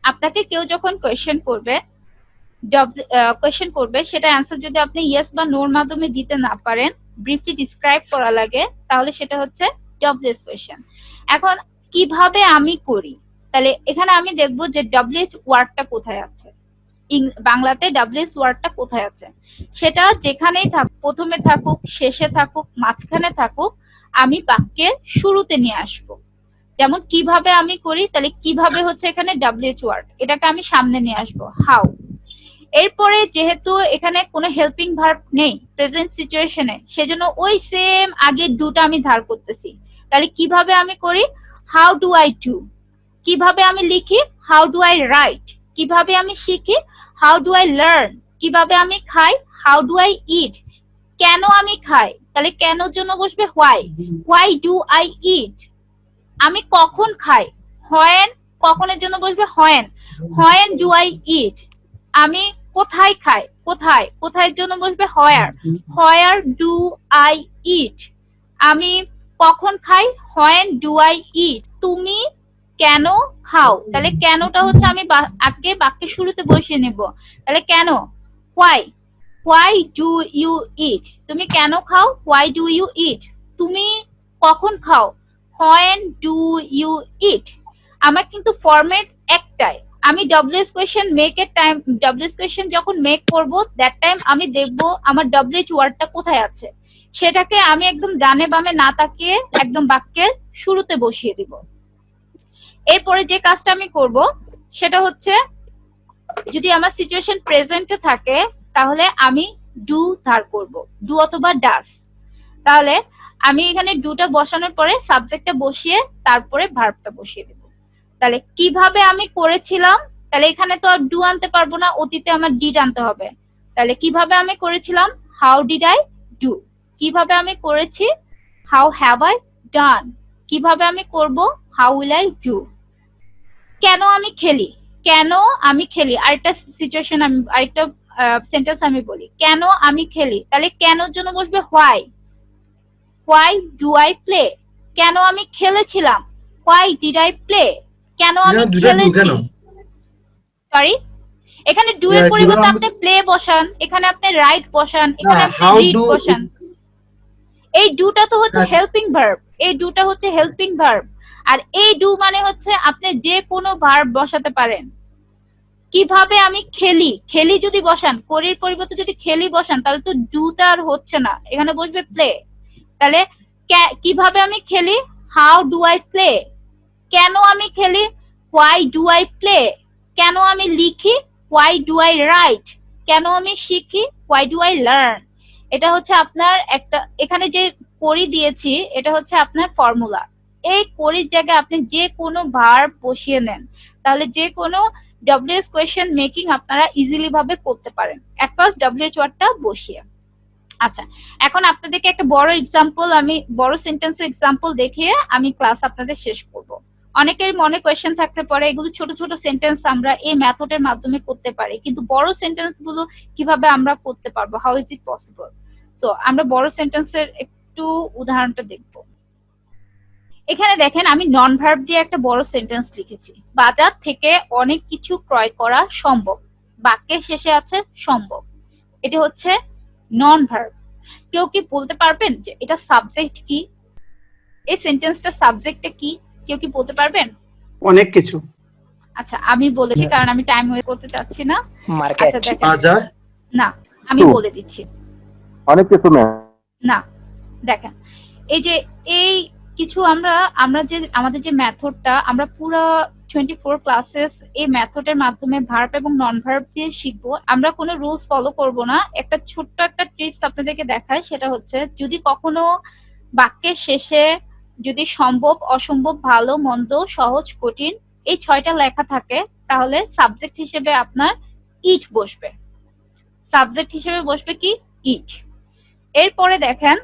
আপনাকে কেউ যখন কোয়েশ্চেন করবে সেটা অ্যান্সার যদি আপনি ইয়েস বা নোর মাধ্যমে দিতে না পারেন, ব্রিফলি ডিসক্রাইব করা লাগে, তাহলে সেটা হচ্ছে ডব্লিউএস কোয়েশ্চেন। এখন কিভাবে আমি করি, তাহলে এখানে আমি দেখব যে ডব্লিউএইচ ওয়ার্ডটা কোথায় আছে, বাংলাতে ডব্লিউএইচ ওয়ার্ডটা কোথায় আছে। সেটা যেখানেই থাকুক, প্রথমে থাকুক, শেষে থাকুক, মাঝখানে থাকুক, আমি বাক্যের শুরুতে নিয়ে আসব। যেমন কিভাবে আমি করি, তাহলে কিভাবে হচ্ছে এখানে ডব্লিউএইচ ওয়ার্ড, এটাকে আমি সামনে নিয়ে আসব, হাউ। এরপরে যেহেতু এখানে কোনো হেল্পিং ভার্ব নেই প্রেজেন্ট সিচুয়েশনে, সেজন্য ওই সেম আগের ডুটা আমি ধার করতেছি। তাহলে কিভাবে আমি করি, হাউ ডু আই ডু। কিভাবে আমি লিখি, হাউ ডু আই রাইট। কিভাবে আমি শিখি, হাউ ডু আই লার্ন। কিভাবে আমি খাই, হাউ ডু আই ইট। কেন আমি খাই, তাহলে কেনর জন্য বসবে why, why do I eat. আমি কখন খাই, হোয়েন, কখনের জন্য বসবে when, when do I eat. আমি কোথায় খাই, কোথায়, কোথায় জন্য বসবে হোয়ার, হোয়ার ডু আই ইট। আমি কখন খাই, হোয়েন ডু আই ইট। তুমি কেন খাও, তাহলে কেনটা হচ্ছে আমি আগে বাক্যের শুরুতে বসিয়ে নেব। তাহলে কেন, হোয়াই, হোয়াই ডু ইউ ইট। তুমি কেন খাও, হোয়াই ডু ইউ ইট। তুমি কখন খাও, হোয়েন ডু ইউ ইট। আমার কিন্তু ফরম্যাট একটাই। আমি ডব্লিউএইচ কোয়েশ্চেন মেকের টাইম, ডব্লিউএইচ কোয়েশ্চেন যখন মেক করব দ্যাট টাইম আমি দেখব আমার ডব্লিউএইচ ওয়ার্ডটা কোথায় আছে, সেটাকে আমি একদম ডানে বামে না তাকিয়ে একদম বাক্যের শুরুতে বসিয়ে দিব। এরপরে যে কাজটা আমি করব সেটা হচ্ছে, যদি আমার সিচুয়েশন প্রেজেন্টে থাকে তাহলে আমি ডু ধার করব, ডু অথবা ডাস। তাহলে আমি এখানে ডুটা বসানোর পরে সাবজেক্টটা বসিয়ে তারপরে ভার্বটা বসিয়ে দেব। তাহলে কিভাবে আমি করেছিলাম, তাহলে এখানে তো আর ডু আনতে পারবো না, অতীতে আমার ডিড আনতে হবে। তাহলে কিভাবে আমি করেছিলাম, হাউ ডিড আই ডু। কিভাবে আমি করেছি, হাউ হ্যাভ আই ডান। কিভাবে আমি করব, হাউ উইল আই ডু। কেন আমি খেলি, কেন আমি খেলি, আরেকটা সিচুয়েশন আমি, আরেকটা সেন্টেন্স আমি বলি, কেন আমি খেলি। তাহলে কেনর জন্য বসবে why, why do I play. কেন আমি খেলেছিলাম, হোয়াই ডিড আই প্লে। কেন আমি দুটা ডু খেলেছি, কেন? সরি, এখানে ডু এর পরিবর্তে আপনি প্লে বসান, এখানে আপনি রাইট বসান, এখানে আপনি হাউ রিড ডু, বসান। এই ডুটা তো হচ্ছে হেল্পিং ভার্ব, এই ডুটা হচ্ছে হেল্পিং ভার্ব। আর এই ডু মানে হচ্ছে আপনি যে কোনো ভার্ব বসাতে পারেন। কিভাবে আমি খেলি, খেলি যদি বসান, করির পরিবর্তে যদি খেলি বসান, তাহলে তো ডুটা আর হচ্ছে না, এখানে বসবে প্লে। তাহলে কিভাবে আমি খেলি, হাউ ডু আই প্লে। কেন আমি খেলি, হোয়াই ডু আই প্লে। কেন আমি লিখি, হোয়াই ডু আই রাইট। কেন আমি শিখি, হোয়াই ডু আই লার্ন। এটা হচ্ছে আপনার একটা, এখানে যে করি দিয়েছি এটা হচ্ছে আপনার ফর্মুলা। এই করির জায়গায় আপনি যে কোনো ভার্ব বসিয়ে নেন, তাহলে যে কোনো ডব্লিউএইচ কোয়েশ্চেন মেকিং আপনারা ইজিলি ভাবে করতে পারেন, এট ফার্স্ট ডব্লিউএইচ ওয়ার্ডটা বসিয়ে। আচ্ছা, এখন আপনাদেরকে একটা বড় এক্সাম্পল, আমি বড় সেন্টেন্সের এক্সাম্পল দেখিয়ে আমি ক্লাস আপনাদের শেষ করব। অনেকের মনে কোয়েশ্চেন থাকতে পারে এগুলো ছোট ছোট সেন্টেন্স আমরা এই মেথডের মাধ্যমে করতে পারি, কিন্তু বড় সেন্টেন্স গুলো কিভাবে আমরা করতে পারবো, how is it possible. So আমরা বড় সেন্টেন্সের একটু উদাহরণটা দেখব। এখানে দেখেন আমি নন ভার্ব দিয়ে একটা বড় সেন্টেন্স লিখেছি, বাজার থেকে অনেক কিছু ক্রয় করা সম্ভব। বাক্যের শেষে আছে সম্ভব, এটি হচ্ছে নন ভার্ব। কেউ কি বলতে পারবেন যে এটা সাবজেক্ট কি, এই সেন্টেন্সটা সাবজেক্টটা কি, কেউ কি বলতে পারবেন? অনেক কিছু। আচ্ছা আমি বলেছি, কারণ আমি টাইম ওয়েস্ট করতে চাচ্ছি না। মার্কেট, আচ্ছা দেখেন, বাজার, না আমি বলে দিচ্ছি, অনেক কিছু না। না দেখেন, এই যে এই কিছু আমরা যে আমাদের যে মেথডটা আমরা পুরো 24 ক্লাসেস এই মেথডের মাধ্যমে ভার্ব এবং নন ভার্ব দিয়ে শিখবো। আমরা কোনো রুলস ফলো করব না। একটা ছোট্ট একটা টিপস আপনাদেরকে দেখাই, সেটা হচ্ছে যদি কখনো বাক্যের শেষে যদি সম্ভব, অসম্ভব, ভালো, মন্দ, সহজ, কঠিন এই 6টা লেখা থাকে, তাহলে সাবজেক্ট হিসেবে আপনার ইট বসবে। সাবজেক্ট হিসেবে বসবে কি, ইট। এরপরে দেখেন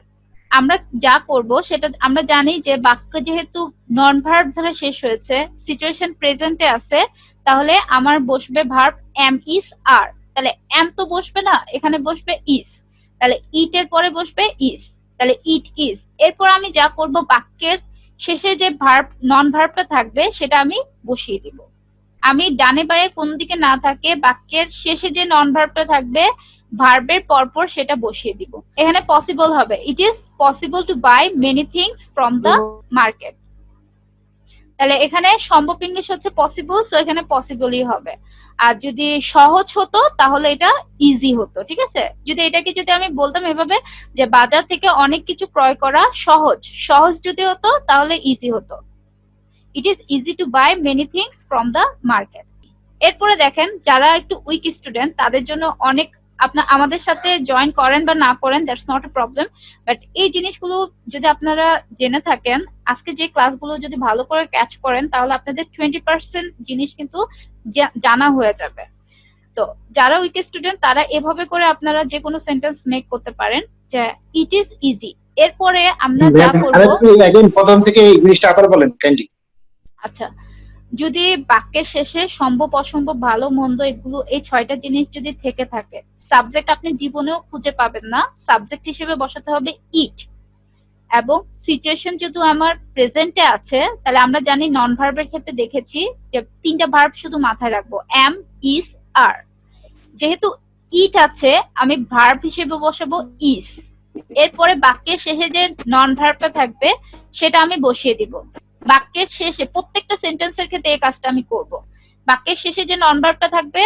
আমরা যা করব সেটা, আমরা জানি যে বাক্য যেহেতু নন ভার্ব দ্বারা শেষ হয়েছে, সিচুয়েশন প্রেজেন্টে আছে, তাহলে আমার বসবে ভার্ব এম ইজ আর। তাহলে এম তো বসবে না, এখানে বসবে ইজ। তাহলে ইট এর পরে বসবে ইজ, তাহলে ইট ইজ। এরপর আমি যা করব, বাক্যের শেষে যে ভার্ব নন ভার্বটা থাকবে সেটা আমি বসিয়ে দিব। আমি ডানে বায়ে কোন দিকে না থাকে, বাক্যের শেষে যে নন ভার্বটা থাকবে ভার্বের পরপর সেটা বসিয়ে দিব। এখানে পসিবল হবে, it is possible to buy many things from the market. তাহলে এখানে সম্ভব ইংলিশ হচ্ছে পসিবল, সো এখানে পসিবলই হবে। আর যদি সহজ হতো তাহলে এটা ইজি হতো, ঠিক আছে। যদি এটাকে যদি আমি বলতাম এভাবে যে বাজার থেকে অনেক কিছু ক্রয় করা সহজ, সহজ যদি হতো তাহলে ইজি হতো। It is easy to buy many things from the market. এরপরে দেখেন যারা একটু উইক স্টুডেন্ট তাদের জন্য অনেক, আপনার আমাদের সাথে জয়েন করেন বা না করেন that's not a problem, but এই জিনিসগুলো যদি আপনারা জেনে থাকেন, আজকে যে ক্লাসগুলো যদি ভালো করে ক্যাচ করেন তাহলে আপনাদের 20% জিনিস কিন্তু জানা হয়ে যাবে। তো যারা উইক স্টুডেন্ট তারা এভাবে করে আপনারা যে কোনো সেন্টেন্স মেক করতে পারেন যে ইট ইজ ইজি। এরপরে আমরা যা করব, প্রথম থেকে এই জিনিসটা আবার বলেন কাইন্ডলি। আচ্ছা, যদি বাক্যের শেষে সম্ভব অসম্ভব ভালো মন্দ এগুলো এই 6টা জিনিস যদি থেকে থাকে, সাবজেক্ট আপনি জীবনেও খুঁজে পাবেন না, সাবজেক্ট হিসেবে বসাতে হবে ইট। এবং সিচুয়েশন যদি আমার প্রেজেন্টে আছে তাহলে আমরা জানি নন ভার্বের ক্ষেত্রে দেখেছি যে 3টা ভার্ব শুধু মাথায় রাখবো, এম, ইজ, আর। যেহেতু ইট আছে আমি ভার্ব হিসেবে বসাবো ইজ। এরপরে বাক্যের শেষে যে নন ভার্বটা থাকবে সেটা আমি বসিয়ে দিব। বাক্যের শেষে প্রত্যেকটা সেন্টেন্সের ক্ষেত্রে এই কাজটা আমি করব। বাক্যের শেষে যে নন ভার্বটা থাকবে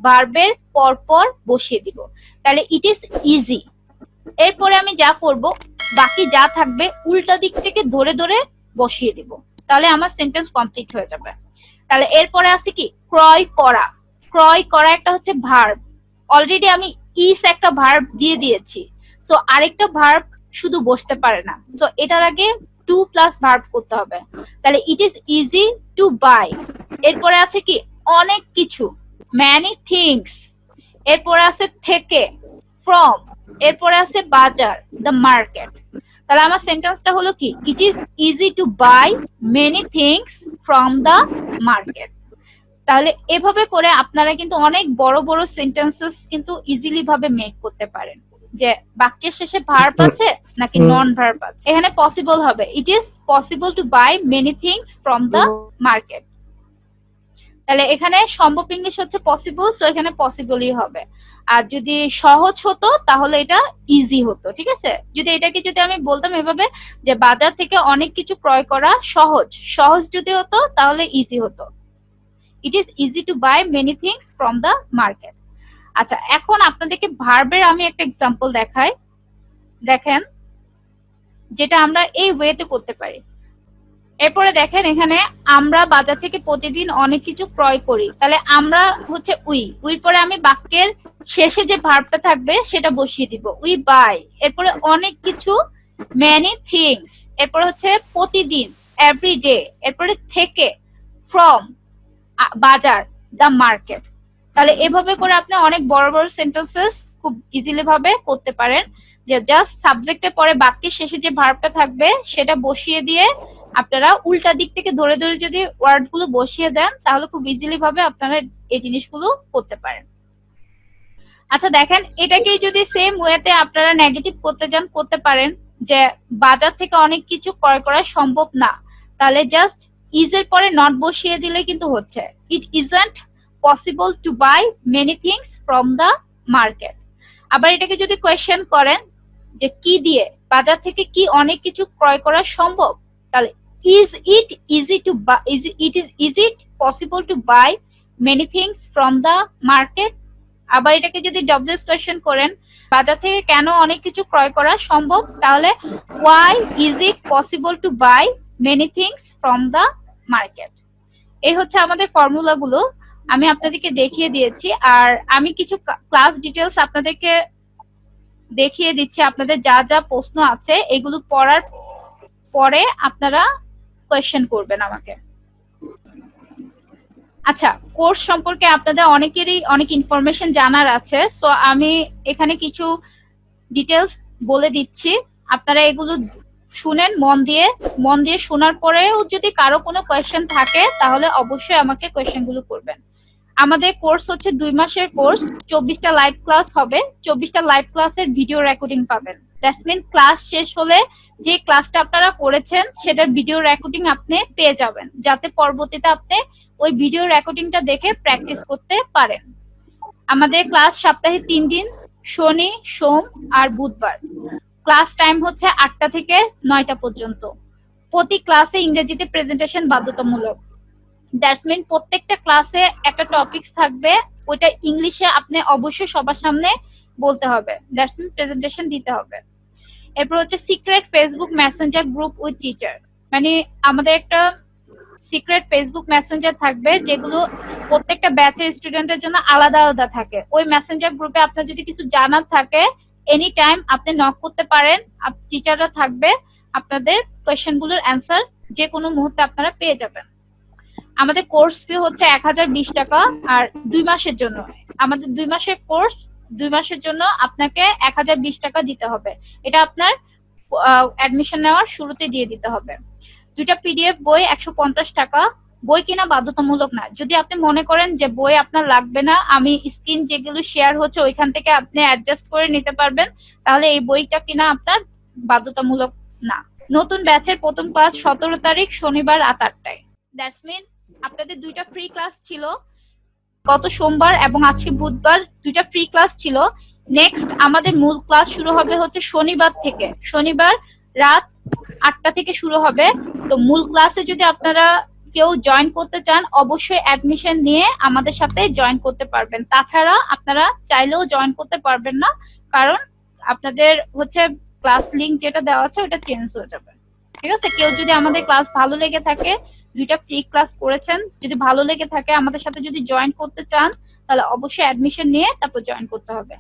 ভার্বের পরপর বসিয়ে দিব, তাহলে ইট ইজ ইজি। এরপরে আমি যা করব বাকি যা থাকবে উল্টা দিক থেকে ধরে ধরে বসিয়ে দিব, তাহলে আমার সেন্টেন্স কমপ্লিট হয়ে যাবে। তাহলে এরপরে আছে কি ক্রয় করা। ক্রয় করা একটা হচ্ছে ভার্ব, অলরেডি আমি ইজ একটা ভার্ব দিয়ে দিয়েছি, সো আরেকটা ভার্ব শুধু বসতে পারে না, সো এটার আগে 2 প্লাস ভার্ব করতে হবে। তাহলে it is easy to buy. এরপরে আছে কি অনেক কিছু, ম্যানি থিংস। এরপরে আছে থেকে, ফ্রম। এরপরে আছে বাজার, দ্য মার্কেট। তাহলে আমার সেন্টেন্সটা হলো কি it is easy to buy many things from the market. তাহলে এভাবে করে আপনারা কিন্তু অনেক বড় বড় সেন্টেন্সেস কিন্তু ইজিলি ভাবে মেক করতে পারেন, যে বাক্যের শেষে ভার্ব আছে নাকি নন ভার্ব আছে। এখানে পসিবল হবে, it is possible to buy many things from the market. তাহলে এখানে সম্ভব ইংলিশ হচ্ছে পসিবল, সো এখানে পসিবলই হবে। আর যদি সহজ হতো তাহলে এটা ইজি হতো, ঠিক আছে। যদি এটাকে যদি আমি বলতাম এভাবে যে বাজার থেকে অনেক কিছু ক্রয় করা সহজ, সহজ যদি হতো তাহলে ইজি হতো। It is easy to buy many things from the market. আচ্ছা, এখন আপনাদেরকে ভার্বের আমি একটা এক্সাম্পল দেখাই, দেখেন যেটা আমরা এই ওয়েতে করতে পারি। এরপরে দেখেন এখানে আমরা বাজার থেকে প্রতিদিন অনেক কিছু ক্রয় করি, তাহলে আমরা হচ্ছে উই পরে আমি বাক্যের শেষে যে ভার্বটা থাকবে সেটা বসিয়ে দিব, উই বাই। এরপরে অনেক কিছু, মেনি থিংস। এরপরে হচ্ছে প্রতিদিন, এভরি ডে। এরপরে থেকে, ফ্রম, বাজার, দ্য মার্কেট। তাহলে এভাবে করে আপনি অনেক বড় বড় সেন্টেন্সেস খুব ইজিলি ভাবে করতে পারেন, যে জাস্ট সাবজেক্টের পরে বাক্যের শেষে যে ভার্বটা থাকবে সেটা বসিয়ে দিয়ে আপনারা উল্টা দিক থেকে ধরে ধরে যদি ওয়ার্ড গুলো বসিয়ে দেন তাহলে খুব ইজিলি ভাবে আপনারা এই জিনিসগুলো করতে পারেন। আচ্ছা দেখেন, এটাকেই যদি সেম ওয়েতে আপনারা নেগেটিভ করতে যান করতে পারেন, যে বাজার থেকে অনেক কিছু ক্রয় করা সম্ভব না, তাহলে জাস্ট ইজ এর পরে নট বসিয়ে দিলে কিন্তু হচ্ছে it isn't possible to buy many things from the market. আবার এটাকে যদি কোয়েশ্চেন করেন যে কি দিয়ে বাজার থেকে কি অনেক কিছু ক্রয় করা সম্ভব, তাহলে is it easy to buy, is it possible to buy many things from the market? আবার এটাকে যদি ডব্লিউএস কোয়েশ্চেন করেন বাজার থেকে কেন অনেক কিছু ক্রয় করা সম্ভব, তাহলে why is it possible to buy many things from the market? এই হচ্ছে আমাদের ফর্মুলা গুলো, আমি আপনাদেরকে দেখিয়ে দিয়েছি। আর আমি কিছু ক্লাস ডিটেলস আপনাদেরকে দেখিয়ে দিচ্ছি, আপনাদের যা যা প্রশ্ন আছে এগুলো পড়ার পরে আপনারা কোয়েশ্চেন করবেন আমাকে। আচ্ছা, কোর্স সম্পর্কে আপনাদের অনেকেরই অনেক ইনফরমেশন জানার আছে, সো আমি এখানে কিছু ডিটেলস বলে দিচ্ছি, আপনারা এগুলো শুনেন মন দিয়ে শোনার পরেও যদি কারো কোনো কোয়েশ্চেন থাকে তাহলে অবশ্যই আমাকে কোয়েশ্চেনগুলো করবেন। আমাদের কোর্স হচ্ছে 2 মাসের কোর্স, 24টা লাইভ ক্লাস হবে, 24টা লাইভ ক্লাসের ভিডিও রেকর্ডিং পাবেন। দ্যাটস মিন ক্লাস শেষ হলে যে ক্লাসটা আপনারা করেছেন সেটার ভিডিও রেকর্ডিং আপনি পেয়ে যাবেন, যাতে পরবর্তীতে আপনি ওই ভিডিও রেকর্ডিংটা দেখে প্র্যাকটিস করতে পারেন। আমাদের ক্লাস সপ্তাহে 3 দিন, শনি, সোম আর বুধবার। ক্লাস টাইম হচ্ছে 8টা থেকে 9টা পর্যন্ত। প্রতি ক্লাসে ইংরেজিতে প্রেজেন্টেশন বাধ্যতামূলক। দ্যাটস মিন প্রত্যেকটা ক্লাসে একটা টপিকস থাকবে, ওইটা ইংলিশে আপনি অবশ্যই সবার সামনে বলতে হবে, দ্যাটস মিন প্রেজেন্টেশন দিতে হবে। এরপর হচ্ছে secret Facebook Messenger group with teacher, মানে আমাদের একটা সিক্রেট ফেসবুক মেসেঞ্জার থাকবে যেগুলো প্রত্যেকটা ব্যাচের স্টুডেন্টের জন্য আলাদা আলাদা থাকে। ওই মেসেঞ্জার গ্রুপে আপনার যদি কিছু জানার থাকে এনি টাইম আপনি নক করতে পারেন, টিচাররা থাকবে, আপনাদের কোয়েশ্চেন গুলোর অ্যান্সার যে কোনো মুহূর্তে আপনারা পেয়ে যাবেন। আমাদের কোর্স ফি হচ্ছে 1020 টাকা, আর 2 মাসের জন্য আমাদের 2 মাসের কোর্স, 2 মাসের জন্য আপনাকে 1020 টাকা দিতে হবে। এটা আপনার অ্যাডমিশন নেওয়ার শুরুতে দিয়ে দিতে হবে। 2টা পিডিএফ বই 150 টাকা। বই কিনা বাধ্যতামূলক না, যদি আপনি মনে করেন যে বই আপনার লাগবে না, আমি স্ক্রিন যেগুলো শেয়ার হচ্ছে ওইখান থেকে আপনি অ্যাডজাস্ট করে নিতে পারবেন, তাহলে এই বইটা কিনা আপনার বাধ্যতামূলক না। নতুন ব্যাচের প্রথম ক্লাস 17 তারিখ শনিবার রাত 8টায়। দ্যাটস মিন আপনাদের 2টা ফ্রি ক্লাস ছিল গত সোমবার এবং আজকে বুধবার, 2টা ফ্রি ক্লাস ছিল। নেক্সট আমাদের মূল ক্লাস শুরু হবে হচ্ছে শনিবার থেকে, শনিবার রাত 8টা থেকে শুরু হবে। তো মূল ক্লাসে যদি আপনারা কেউ জয়েন করতে চান অবশ্যই অ্যাডমিশন নিয়ে আমাদের সাথে জয়েন করতে পারবেন, তাছাড়া আপনারা চাইলেও জয়েন করতে পারবেন না, কারণ আপনাদের হচ্ছে ক্লাস লিংক যেটা দেওয়া আছে ওটা চেঞ্জ হয়ে যাবে। ঠিক আছে, কেউ যদি আমাদের ক্লাস ভালো লেগে থাকে, 2টা ফ্রি ক্লাস করেছেন, যদি ভালো লেগে থাকে আমাদের সাথে যদি জয়েন করতে চান তাহলে অবশ্যই অ্যাডমিশন নিয়ে তারপর জয়েন করতে হবে।